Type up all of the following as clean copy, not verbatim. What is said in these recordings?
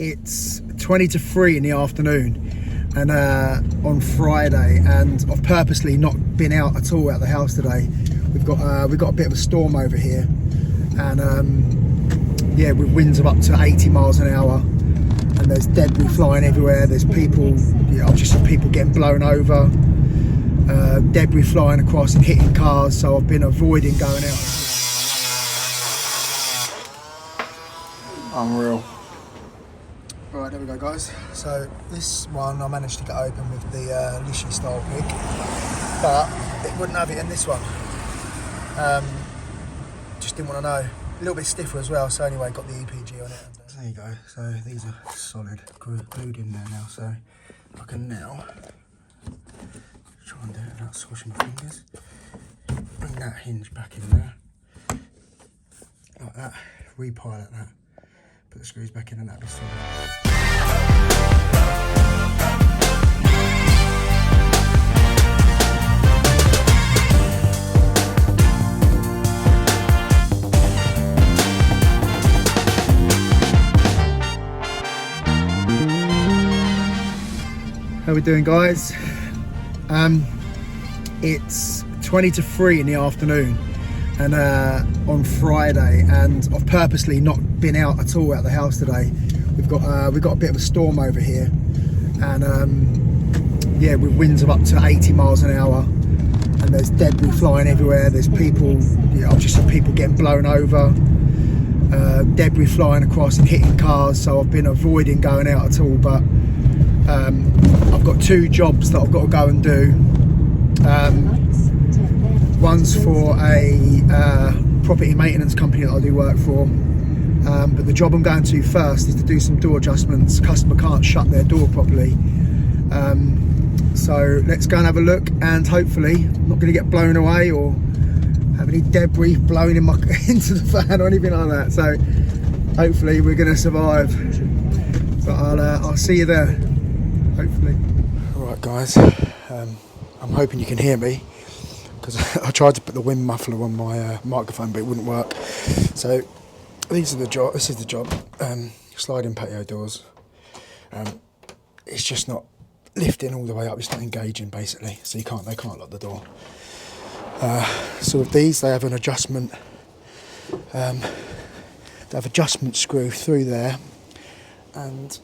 It's 20 to 3 in the afternoon and on Friday, and I've purposely not been out at all at the house today. We've got a bit of a storm over here, and yeah, with winds of up to 80 miles an hour, and there's debris flying everywhere. There's people, I've just seen people getting blown over, debris flying across and hitting cars, so I've been avoiding going out. Unreal. Right, there we go, guys. So this one I managed to get open with the Lishy style pig, but it wouldn't have it in this one. Just didn't want to know. A little bit stiffer as well, so anyway, got the EPG on it. There you go. So these are solid, glued in there now, so I can now try and do it without squishing my fingers. Bring that hinge back in there, like that, repilot that, put the screws back in, and that'll be solid. How we doing, guys? It's 20 to 3 in the afternoon and on Friday, and I've purposely not been out at all at the house today. We've got a bit of a storm over here, and yeah, with winds of up to 80 miles an hour, and there's debris flying everywhere. There's people, I've just seen people getting blown over, debris flying across and hitting cars, so I've been avoiding going out at all. But I've got 2 jobs that I've got to go and do. One's for a property maintenance company that I do work for, but the job I'm going to first is to do some door adjustments. Customer can't shut their door properly, so let's go and have a look, and hopefully I'm not going to get blown away or have any debris blowing in into the fan or anything like that. So hopefully we're going to survive, but I'll see you there, hopefully. Alright, guys, I'm hoping you can hear me, because I tried to put the wind muffler on my microphone, but it wouldn't work. So this is the job. Sliding patio doors. It's just not lifting all the way up. It's not engaging, basically. So they can't lock the door. So with these, they have an adjustment. They have adjustment screw through there, and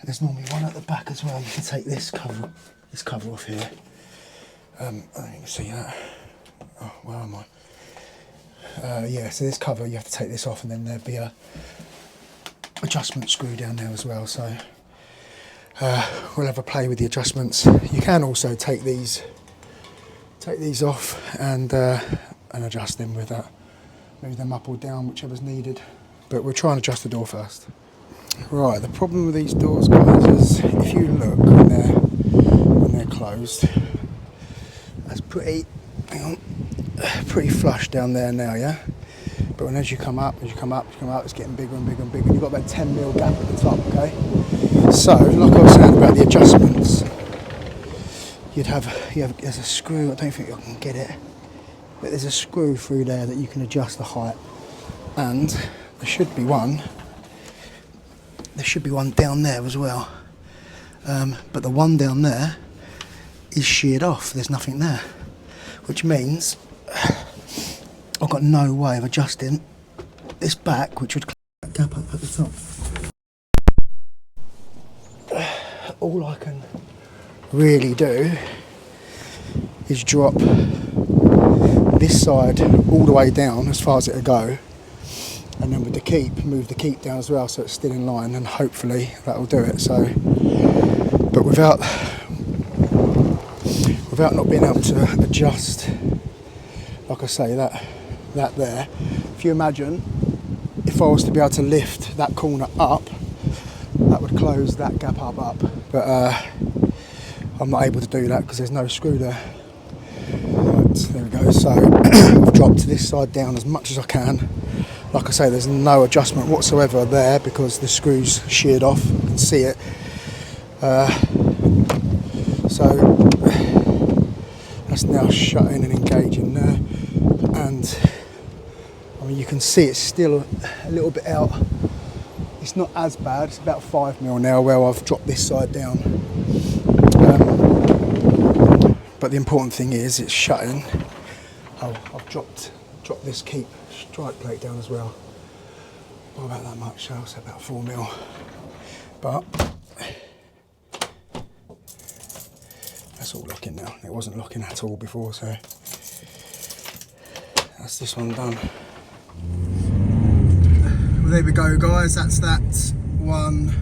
there's normally one at the back as well. You can take this cover off here. I don't know if you can see that. Oh, where am I? Yeah, so this cover, you have to take this off, and then there'd be a adjustment screw down there as well. So we'll have a play with the adjustments. You can also take these off and adjust them with that. Move them up or down, whichever's needed. But we'll try and adjust the door first. Right, the problem with these doors, guys, is if you look when they're closed, that's pretty flush down there now, yeah? But as you come up, it's getting bigger and bigger and bigger. You've got about 10mm gap at the top, okay? So, like I was saying about the adjustments, there's a screw, I don't think I can get it, but there's a screw through there that you can adjust the height, and there should be one down there as well, but the one down there is sheared off. There's nothing there, which means I've got no way of adjusting this back, which would close that gap up at the top. All I can really do is drop this side all the way down as far as it'll go, and then with the keep, move the keep down as well so it's still in line, and hopefully that'll do it. So, but without not being able to adjust, like I say, that there, if you imagine if I was to be able to lift that corner up, that would close that gap up, but I'm not able to do that because there's no screw there. Right, there we go. So I've dropped this side down as much as I can. Like I say, there's no adjustment whatsoever there because the screw's sheared off. You can see it. So that's now shutting and engaging there, and I'm you can see it's still a little bit out. It's not as bad, it's about 5 mil now where I've dropped this side down. But the important thing is it's shutting. Oh, I've dropped this keep strike plate down as well. Not about that much, so it's about 4 mil. But that's all locking now. It wasn't locking at all before, so that's this one done. Well, there we go, guys. That's that one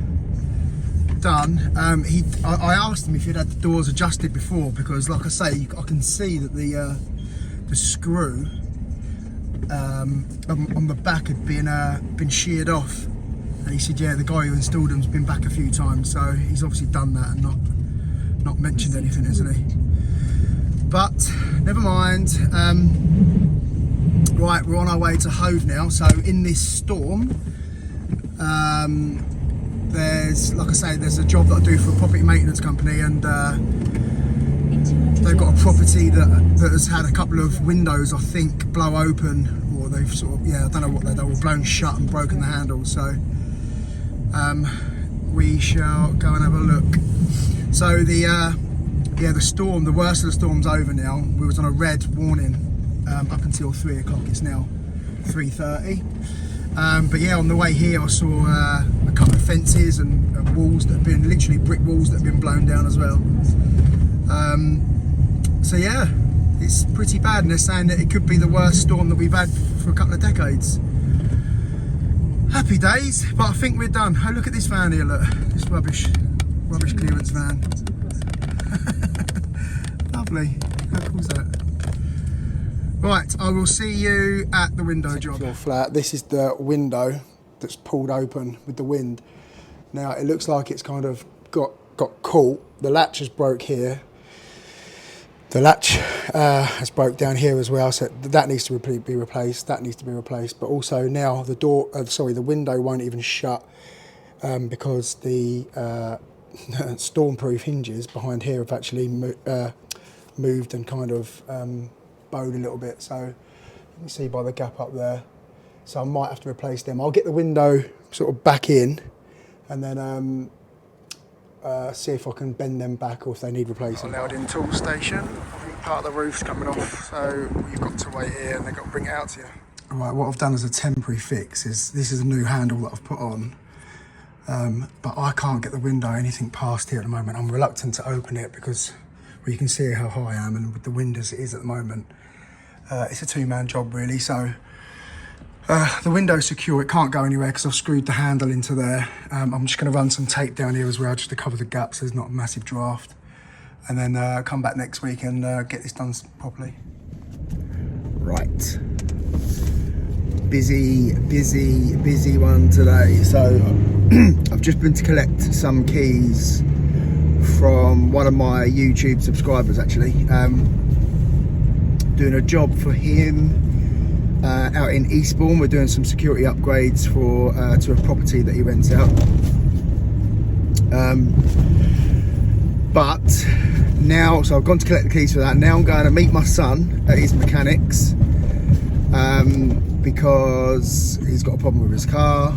done. I asked him if he'd had the doors adjusted before, because, like I say, I can see that the screw on the back had been sheared off. And he said, yeah, the guy who installed them's been back a few times, so he's obviously done that and not mentioned anything, hasn't he? But never mind. Right, we're on our way to Hove now. So in this storm, there's, like I say, there's a job that I do for a property maintenance company, and they've got a property that has had a couple of windows, I think, blow open, or they've sort of, yeah, I don't know what they were, blown shut and broken the handle. So we shall go and have a look. So the storm, the worst of the storm's over now. We was on a red warning up until 3 o'clock. It's now 3:30. But yeah, on the way here I saw a couple of fences and walls that have been, literally brick walls that have been blown down as well. So yeah, it's pretty bad, and they're saying that it could be the worst storm that we've had for a couple of decades. Happy days, but I think we're done. Oh, look at this van here, look, this rubbish clearance van. Lovely, how cool is that? Right, I will see you at the window job. Floor flat. This is the window that's pulled open with the wind. Now it looks like it's kind of got caught. The latch has broke here. The latch has broke down here as well, so that needs to be replaced. That needs to be replaced. But also now the door, the window won't even shut because the stormproof hinges behind here have actually moved and kind of bowed a little bit. So you can see by the gap up there. So I might have to replace them. I'll get the window sort of back in, and then see if I can bend them back, or if they need replacing. Allowed in tool station. I think part of the roof's coming off, so you've got to wait here and they've got to bring it out to you. Right, what I've done as a temporary fix is, this is a new handle that I've put on, but I can't get the window anything past here at the moment. I'm reluctant to open it because, well, you can see how high I am, and with the wind as it is at the moment, it's a two-man job really. So the window's secure, it can't go anywhere because I've screwed the handle into there. I'm just going to run some tape down here as well, just to cover the gaps so there's not a massive draft. And then come back next week and get this done properly. Right. Busy one today. So I've just been to collect some keys from one of my YouTube subscribers, actually. Doing a job for him. Out in Eastbourne, we're doing some security upgrades for to a property that he rents out. But now, so I've gone to collect the keys for that. Now I'm going to meet my son at his mechanics because he's got a problem with his car.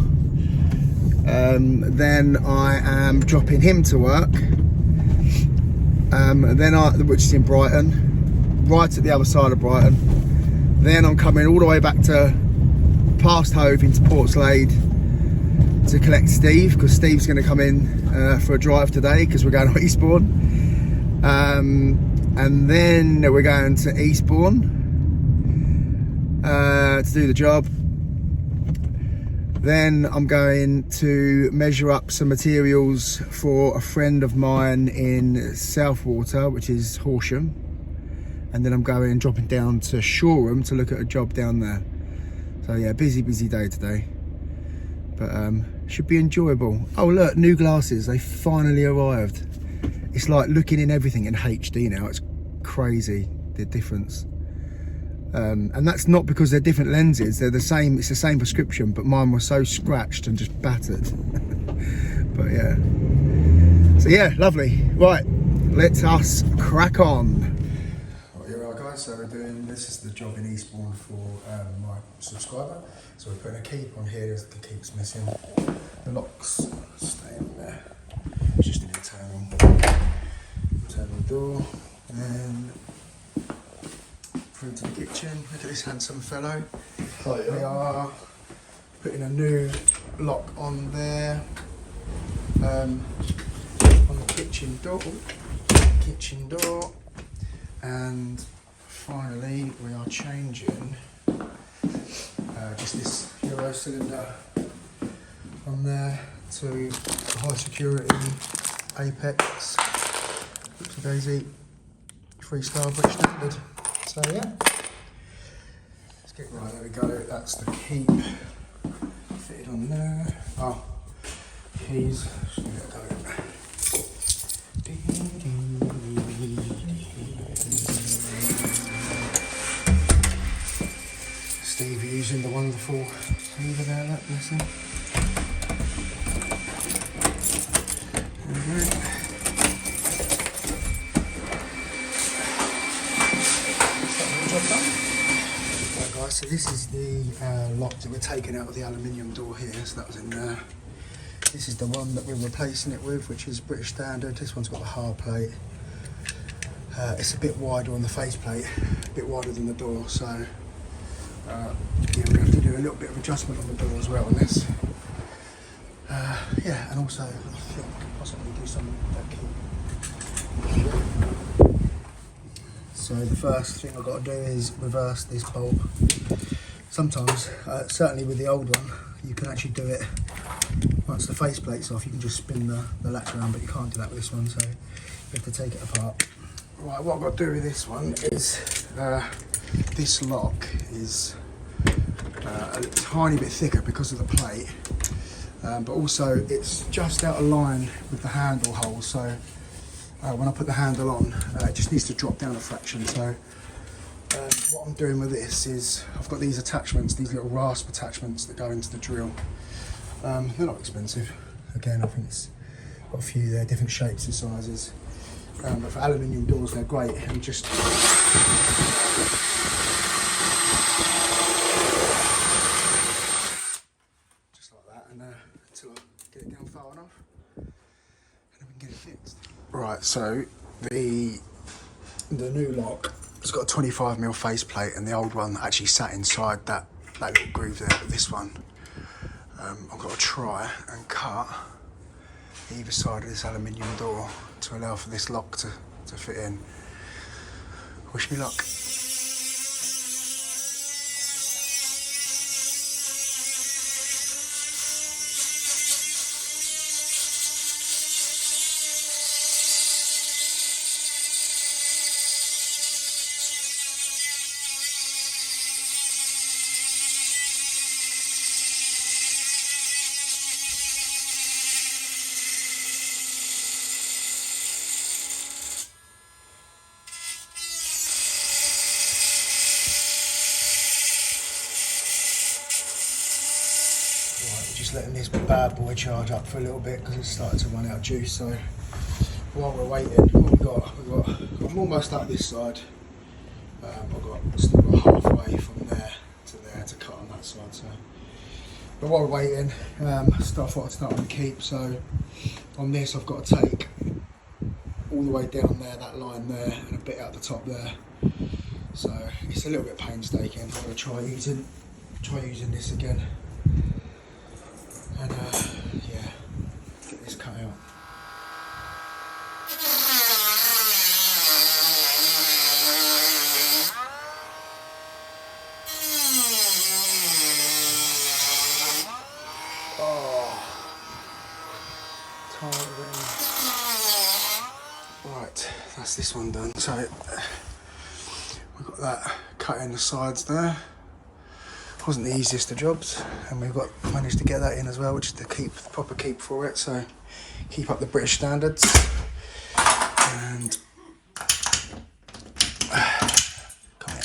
Then I am dropping him to work. Which is in Brighton, right at the other side of Brighton. Then I'm coming all the way back to past Hove into Portslade to collect Steve, because Steve's going to come in for a drive today because we're going to Eastbourne. And then we're going to Eastbourne to do the job. Then I'm going to measure up some materials for a friend of mine in Southwater, which is Horsham. And then I'm going and dropping down to Shoreham to look at a job down there. So yeah, busy day today, but should be enjoyable. Oh look, new glasses, they finally arrived. It's like looking in everything in HD now. It's crazy, the difference. And that's not because they're different lenses, they're the same, it's the same prescription, but mine was so scratched and just battered. But yeah, so yeah, lovely. Right, let us crack on. So we're doing, this is the job in Eastbourne for my subscriber. keep on here, the keep's missing. The locks stay on there. It's just an internal door. And through to the kitchen. Look at this handsome fellow. Oh, yeah. We are putting a new lock on there. On the kitchen door. And finally we are changing just this Euro cylinder on there to the high security Apex Oopsie Daisy 3-star British standard. So yeah, let's get right, there we go, that's the keep fitted on there. Oh, keys, just give it a go. Steve using the wonderful lever there, look, listen. Right guys, so this is the lock that we're taking out of the aluminium door here, so that was in there. This is the one that we're replacing it with, which is British standard. This one's got the hard plate. It's a bit wider on the faceplate, a bit wider than the door, so yeah, we have to do a little bit of adjustment on the door as well on this. Yeah, and also I think possibly do some that key. So the first thing I've got to do is reverse this bulb. Sometimes, certainly with the old one, you can actually do it once the faceplate's off. You can just spin the latch around, but you can't do that with this one, so you have to take it apart. Right, what I've got to do with this one is this lock is a tiny bit thicker because of the plate, but also it's just out of line with the handle hole, so when I put the handle on, it just needs to drop down a fraction. So what I'm doing with this is I've got these attachments, these little rasp attachments that go into the drill. They're not expensive. Again, I think it's got a few there, different shapes and sizes. But for aluminium doors, they're great. And just like that, and until I get it down far enough, and then we can get it fixed. Right, so the new lock has got a 25mm faceplate, and the old one actually sat inside that little groove there. But this one, I've got to try and cut either side of this aluminium door to allow for this lock to fit in. Wish me luck. Just letting this bad boy charge up for a little bit because it's started to run out of juice. So while we're waiting, what we've got, I'm almost at this side. I've still got halfway from there to cut on that side. So, but while we're waiting, I thought I'd start on the keep. So on this, I've got to take all the way down there, that line there, and a bit out the top there. So it's a little bit painstaking. I'm going to try using this again. And yeah, get this cut out. Oh, tight ring. Right, that's this one done. So we've got that cut in the sides there. Wasn't the easiest of jobs, and we've managed to get that in as well, which is the proper keep for it. So keep up the British standards, and come here.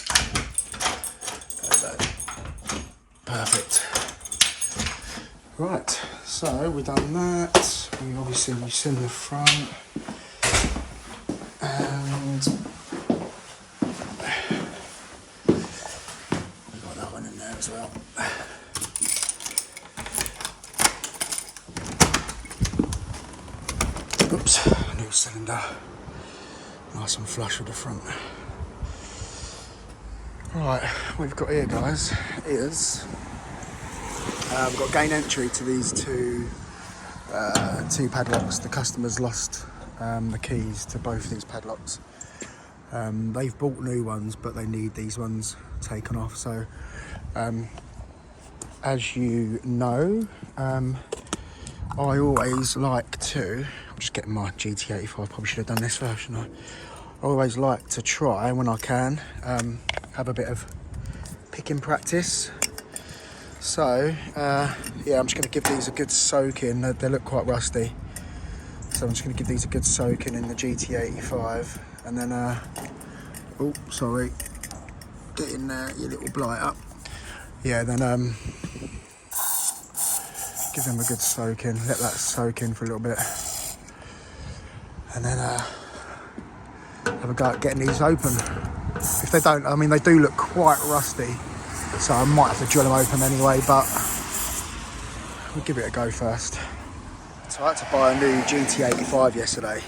Perfect. Right, so we've done that. We obviously send the front, and as well. cylinder, nice and flush with the front. Right, what we've got here, guys, is we've got gain entry to these two padlocks. The customer's lost the keys to both these padlocks. They've bought new ones, but they need these ones taken off. So, as you know, I always like to, I'm just getting my GT85, probably should have done this first, shouldn't I? I always like to try, when I can, have a bit of picking practice. So, yeah, I'm just going to give these a good soak in. They look quite rusty. So I'm just going to give these a good soak in the GT85. And then, oh, sorry, getting your little blight up. Yeah, then give them a good soak in, let that soak in for a little bit. And then have a go at getting these open. If they don't, I mean, they do look quite rusty, so I might have to drill them open anyway, but we'll give it a go first. So I had to buy a new GT85 yesterday,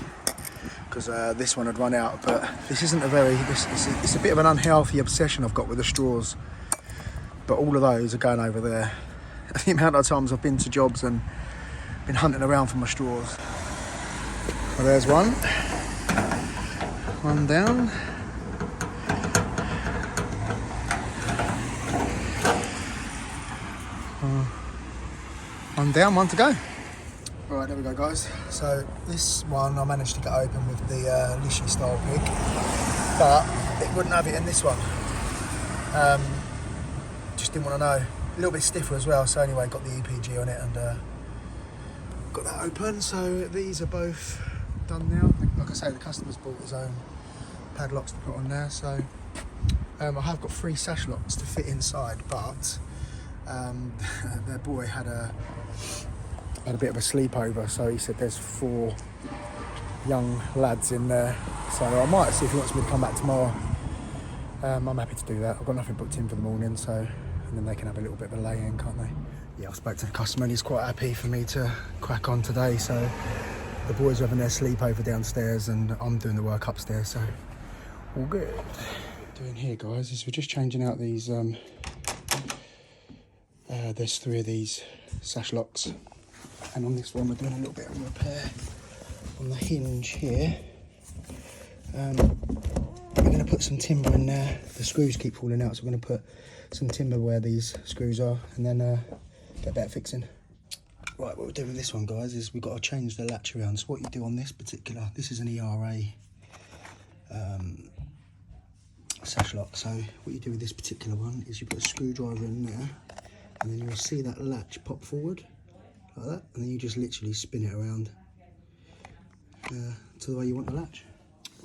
because this one had run out, but this isn't a very, it's a bit of an unhealthy obsession I've got with the straws, but all of those are going over there. The amount of times I've been to jobs and been hunting around for my straws. Well, there's one down. One down, one to go. Right, there we go, guys. So this one I managed to get open with the Lishy style pig, but it wouldn't have it in this one. Just didn't want to know. A little bit stiffer as well, so anyway, got the EPG on it and got that open. So these are both done now. Like I say, the customer's bought his own padlocks to put on there, so I have got 3 sashlocks to fit inside, but their boy had a bit of a sleepover, so he said there's 4 young lads in there, so I might see if he wants me to come back tomorrow. I'm happy to do that. I've got nothing booked in for the morning, so, and then they can have a little bit of a lay-in, can't they? Yeah, I spoke to the customer and he's quite happy for me to crack on today, so the boys are having their sleepover downstairs and I'm doing the work upstairs, so all good. What we're doing here, guys, is we're just changing out these, there's 3 of these sashlocks, and on this one we're doing a little bit of repair on the hinge here. We're going to put some timber in there. The screws keep falling out, so we're going to put some timber where these screws are and then get a better fixing. Right, what we're doing with this one, guys, is we've got to change the latch around. So what you do on this particular, this is an ERA sash lock. So what you do with this particular one is you put a screwdriver in there, and then you'll see that latch pop forward like that, and then you just literally spin it around to the way you want the latch.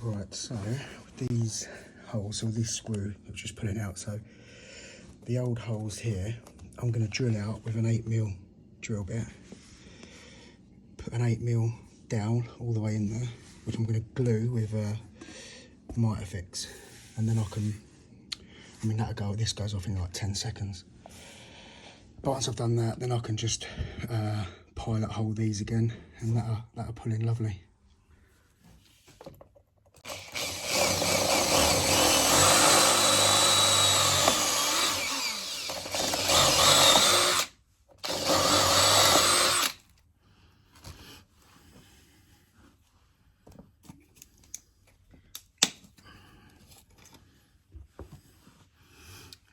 Right, so with these holes, so this screw, I've just put it out, so the old holes here, I'm going to drill out with an 8mm drill bit, put an 8mm down all the way in there, which I'm going to glue with mitre fix, and then I can, I mean that'll go, this goes off in like 10 seconds. But once I've done that, then I can just pilot hold these again, and that'll pull in lovely.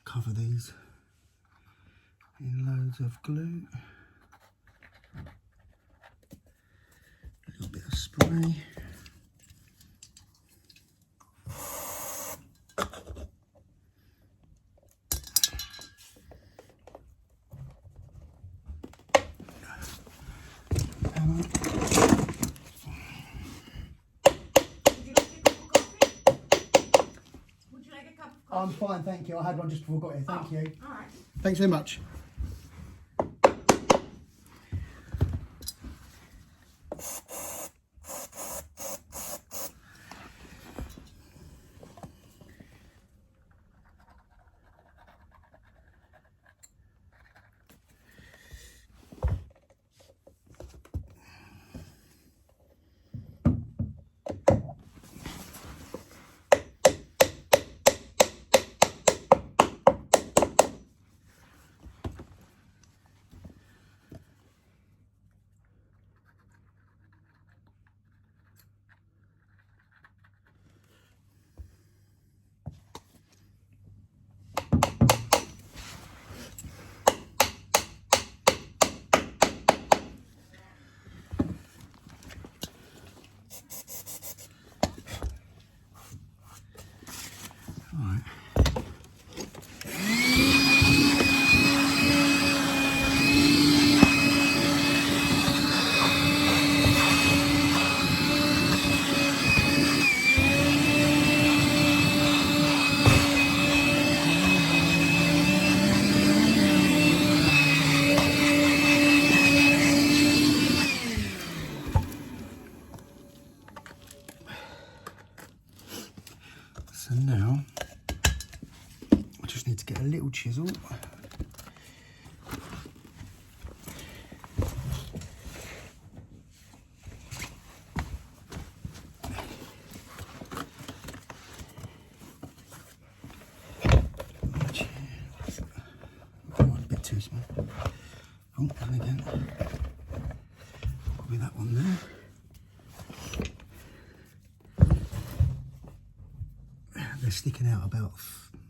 Cover these in loads of glue, a little bit of spray. I'm fine, thank you. I had one just before I got here. Thank you. All right. Thanks very much. little chisel. A bit too small. Oh, and again, probably that one there. They're sticking out about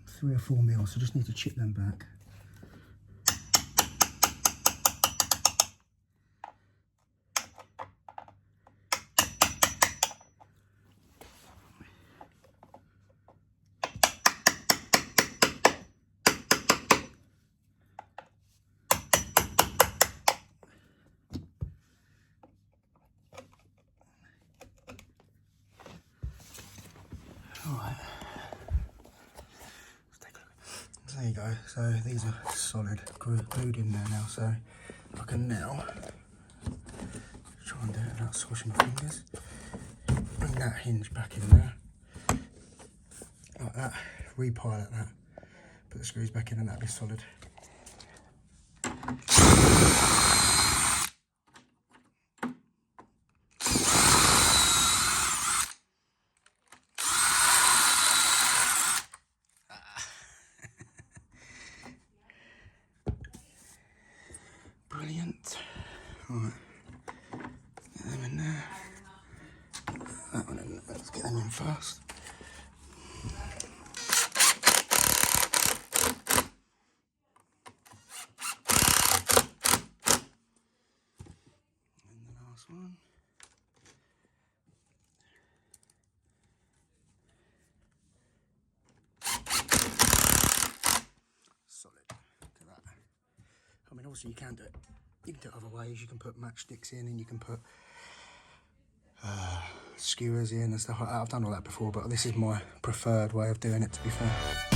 3 or 4 mils, so just need to chip them back. Alright. There you go, so these are solid, glued in there now, so I can now try and do it without swashing my fingers. Bring that hinge back in there, like that, repilot that, put the screws back in and that'll be solid. Brilliant. Right, get them in there. That one in, let's get them in first. And the last one. Solid. Look at that. I mean, obviously you can do it. You can do it other ways. You can put matchsticks in, and you can put skewers in and stuff like that. I've done all that before, but this is my preferred way of doing it, to be fair.